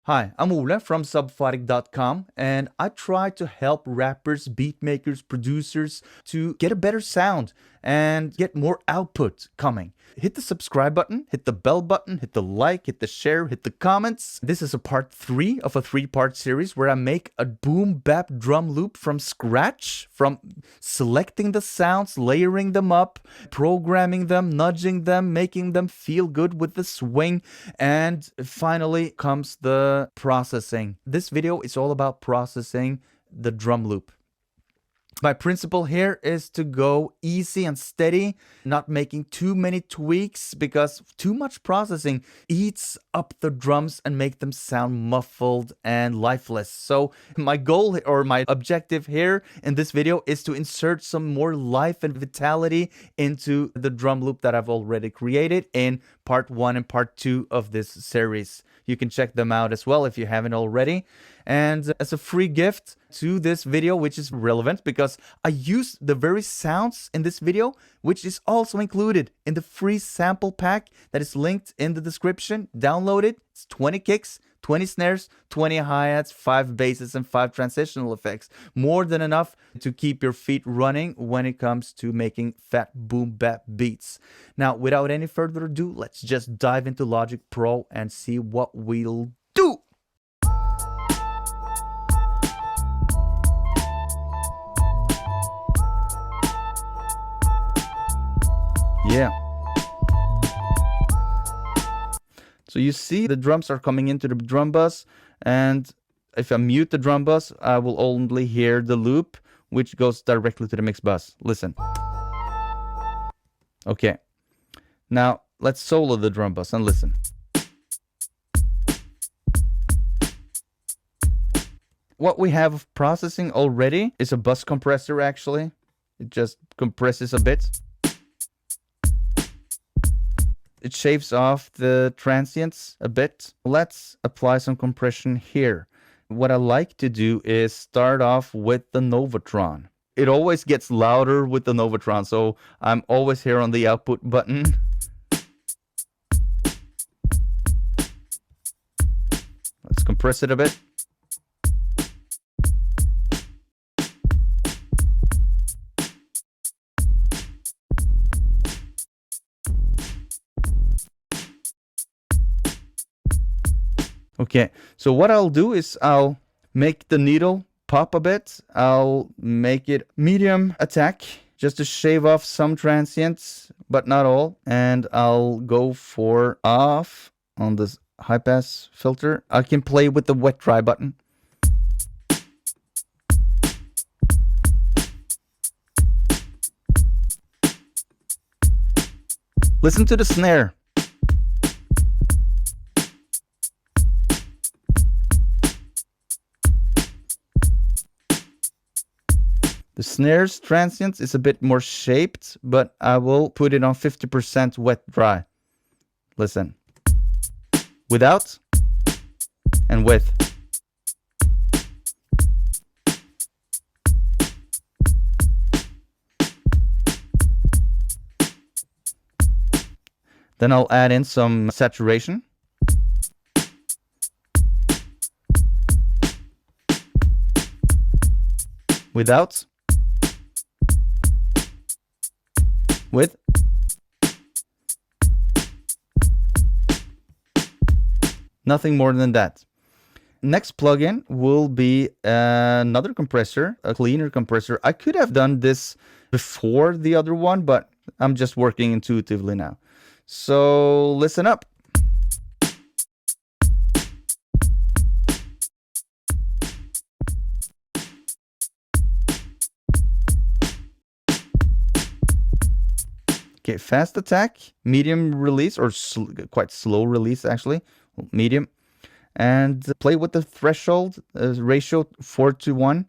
Hi, I'm Ole from subphotic.com, and I try to help rappers, beat makers, producers to get a better sound and get more output coming. Hit the subscribe button, hit the bell button, hit the like, hit the share, hit the comments. This is a part 3 of a 3-part series where I make a boom bap drum loop from scratch, from selecting the sounds, layering them up, programming them, nudging them, making them feel good with the swing, and finally comes the processing. This video is all about processing the drum loop. My principle here is to go easy and steady, not making too many tweaks, because too much processing eats up the drums and make them sound muffled and lifeless. So my goal or my objective here in this video is to insert some more life and vitality into the drum loop that I've already created in part 1 and part 2 of this series. You can check them out as well if you haven't already. And as a free gift to this video, which is relevant because I use the very sounds in this video, which is also included in the free sample pack that is linked in the description. Download it. It's 20 kicks, 20 snares, 20 hi-hats, 5 basses, and 5 transitional effects. More than enough to keep your feet running when it comes to making fat boom bap beats. Now, without any further ado, let's just dive into Logic Pro and see what we'll do. Yeah. So you see the drums are coming into the drum bus, and if I mute the drum bus, I will only hear the loop, which goes directly to the mix bus. Listen. Okay. Now let's solo the drum bus and listen. What we have processing already is a bus compressor actually. It just compresses a bit. It shaves off the transients a bit. Let's apply some compression here. What I like to do is start off with the Novatron. It always gets louder with the Novatron, so I'm always here on the output button. Let's compress it a bit. Okay, so what I'll do is I'll make the needle pop a bit. I'll make it medium attack just to shave off some transients, but not all. And I'll go for off on this high pass filter. I can play with the wet dry button. Listen to the snare. The snare's transients is a bit more shaped, but I will put it on 50% wet dry. Listen. Without and with. Then I'll add in some saturation. Without. With. Nothing more than that. Next plugin will be another compressor, a cleaner compressor. I could have done this before the other one, but I'm just working intuitively now. So listen up. Okay, fast attack, medium release, or quite slow release actually, medium. And play with the threshold ratio 4:1.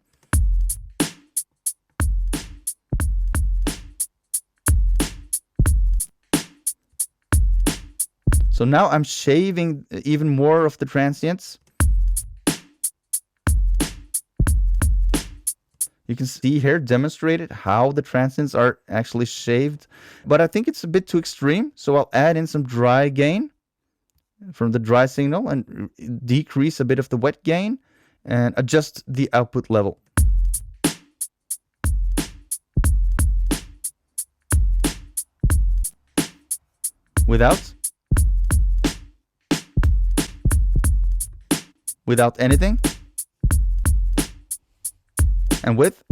So now I'm shaving even more of the transients. You can see here demonstrated how the transients are actually shaved, but I think it's a bit too extreme, so I'll add in some dry gain from the dry signal and decrease a bit of the wet gain and adjust the output level. Without anything, and with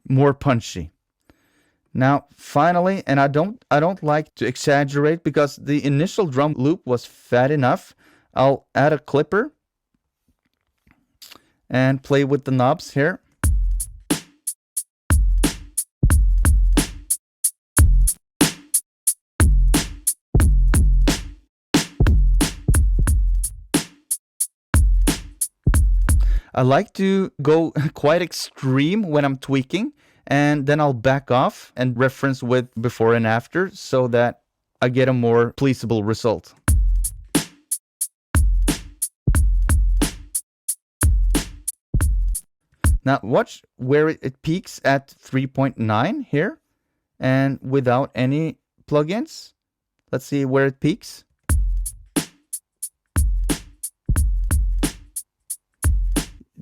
more punchy. Now, finally, and I don't like to exaggerate because the initial drum loop was fat enough. I'll add a clipper and play with the knobs here. I like to go quite extreme when I'm tweaking, and then I'll back off and reference with before and after so that I get a more pleasable result. Now watch where it peaks at 3.9 here, and without any plugins. Let's see where it peaks.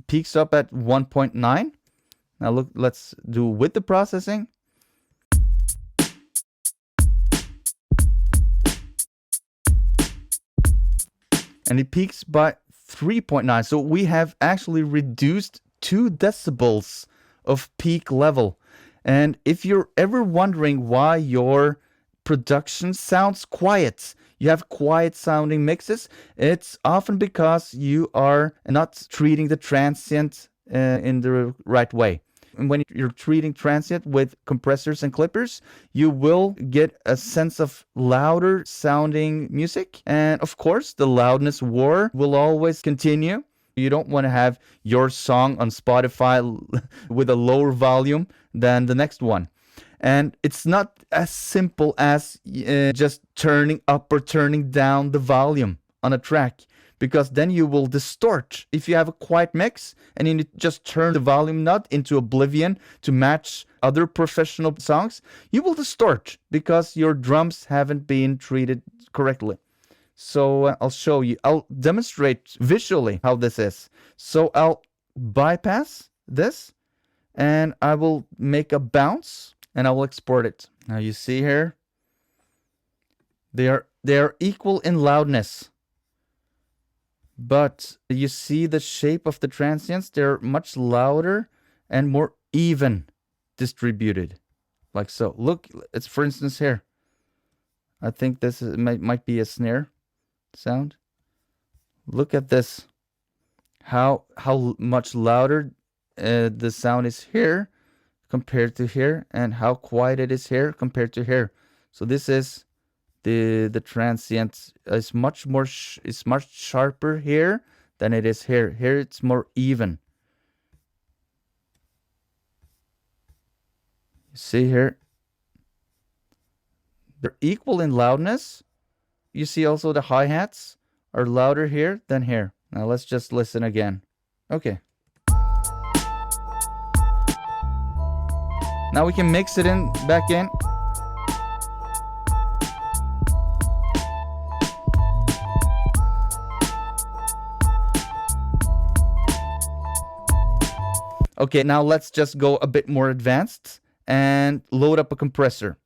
Peaks up at 1.9. Now look, let's do with the processing. And it peaks by 3.9. So we have actually reduced 2 decibels of peak level. And if you're ever wondering why your production sounds quiet, you have quiet sounding mixes, it's often because you are not treating the transient in the right way. And when you're treating transient with compressors and clippers, you will get a sense of louder sounding music. And of course, the loudness war will always continue. You don't want to have your song on Spotify with a lower volume than the next one. And it's not as simple as just turning up or turning down the volume on a track, because then you will distort. If you have a quiet mix and you just turn the volume knob into oblivion to match other professional songs, you will distort because your drums haven't been treated correctly. So I'll show you. I'll demonstrate visually how this is. So I'll bypass this and I will make a bounce and I will export it. Now you see here, they are equal in loudness. But you see the shape of the transients, they're much louder and more even distributed. Like so. Look, it's for instance here. I think this might be a snare sound. Look at this. How much louder the sound is here compared to here, and how quiet it is here compared to here. So this is the transient is much more it's much sharper here than it is here. Here it's more even. You see here, they're equal in loudness. You see also the hi-hats are louder here than here. Now let's just listen again. Okay. Now we can mix it in back in. Okay, now let's just go a bit more advanced and load up a compressor,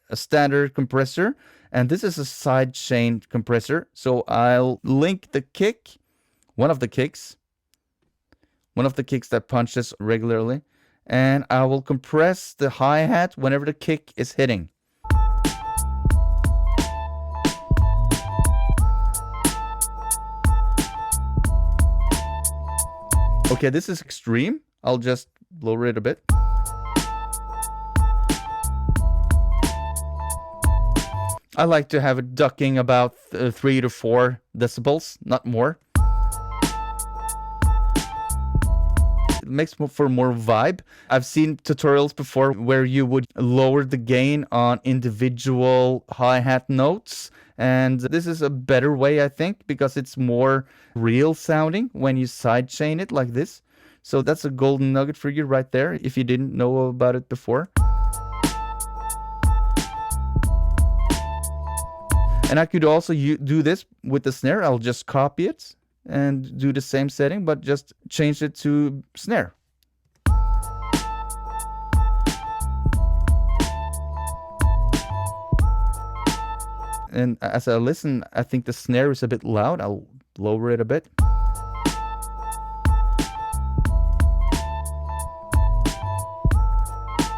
a standard compressor. And this is a side chain compressor. So I'll link the kick, one of the kicks that punches regularly. And I will compress the hi-hat whenever the kick is hitting. Okay, this is extreme. I'll just lower it a bit. I like to have it ducking about 3 to 4 decibels, not more. It makes for more vibe. I've seen tutorials before where you would lower the gain on individual hi-hat notes. And this is a better way, I think, because it's more real sounding when you sidechain it like this. So that's a golden nugget for you right there, if you didn't know about it before. And I could also do this with the snare. I'll just copy it and do the same setting, but just change it to snare. And as I listen, I think the snare is a bit loud. I'll lower it a bit.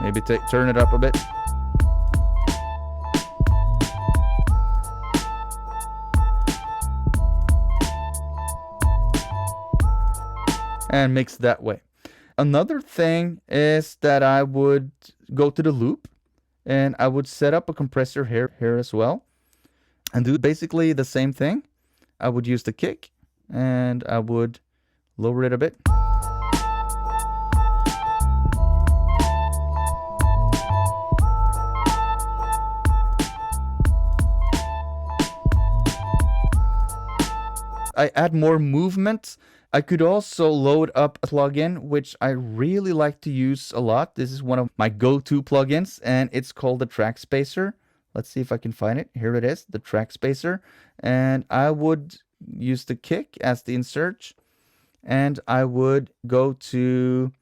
Maybe turn it up a bit. And mix that way. Another thing is that I would go to the loop and I would set up a compressor here as well and do basically the same thing. I would use the kick and I would lower it a bit. I add more movement. I could also load up a plugin, which I really like to use a lot. This is one of my go-to plugins, and it's called the Track Spacer. Let's see if I can find it. Here it is, the Track Spacer. And I would use the kick as the insert, and I would go to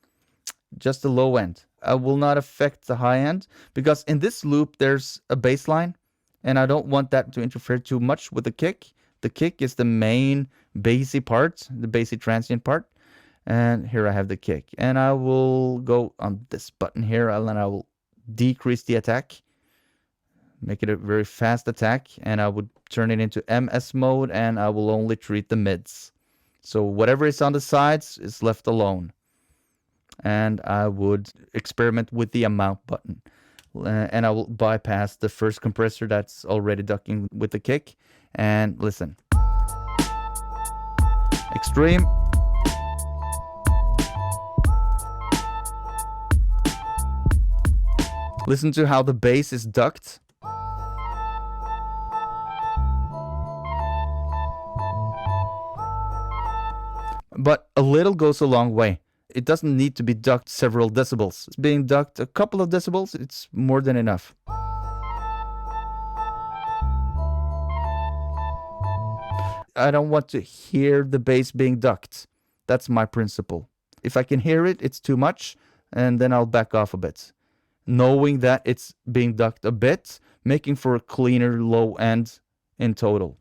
just the low end. I will not affect the high end, because in this loop, there's a bass line, and I don't want that to interfere too much with the kick. The kick is the main bassy part, the bassy transient part. And here I have the kick. And I will go on this button here, and then I will decrease the attack. Make it a very fast attack. And I would turn it into MS mode, and I will only treat the mids. So whatever is on the sides is left alone. And I would experiment with the amount button. And I will bypass the first compressor that's already ducking with the kick. And listen. Extreme. Listen to how the bass is ducked. But a little goes a long way. It doesn't need to be ducked several decibels. It's being ducked a couple of decibels, it's more than enough. I don't want to hear the bass being ducked. That's my principle. If I can hear it, it's too much, and then I'll back off a bit. Knowing that it's being ducked a bit, making for a cleaner low end in total.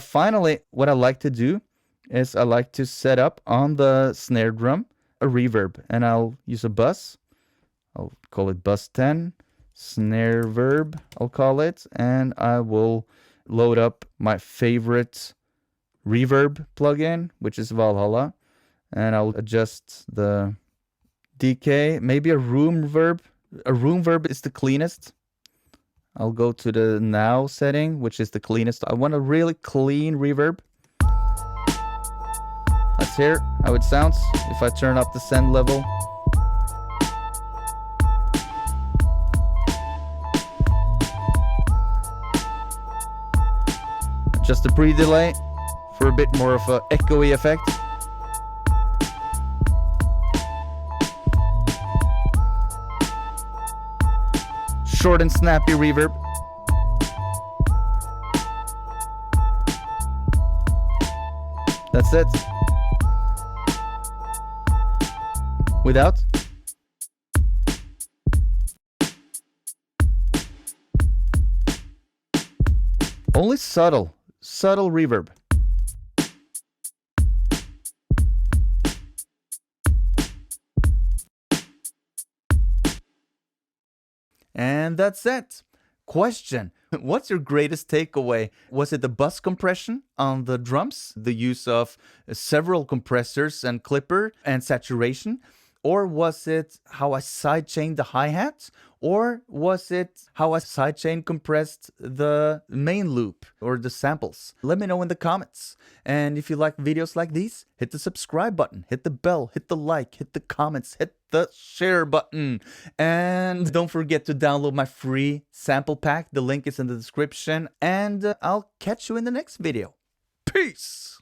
Finally, what I like to do is I like to set up on the snare drum a reverb, and I'll use a bus. I'll call it bus 10. Snare verb, I'll call it, and I will load up my favorite reverb plugin, which is Valhalla, and I'll adjust the decay. Maybe a room verb. A room verb is the cleanest. I'll go to the now setting, which is the cleanest. I want a really clean reverb. Let's hear how it sounds if I turn up the send level. Just a pre-delay for a bit more of an echoey effect. Short and snappy reverb. That's it. Without. Only subtle reverb. And that's it. Question. What's your greatest takeaway? Was it the bus compression on the drums, the use of several compressors and clipper and saturation? Or was it how I sidechained the hi-hat? Or was it how I sidechain compressed the main loop or the samples? Let me know in the comments. And if you like videos like these, hit the subscribe button, hit the bell, hit the like, hit the comments, hit the share button. And don't forget to download my free sample pack. The link is in the description. And I'll catch you in the next video. Peace!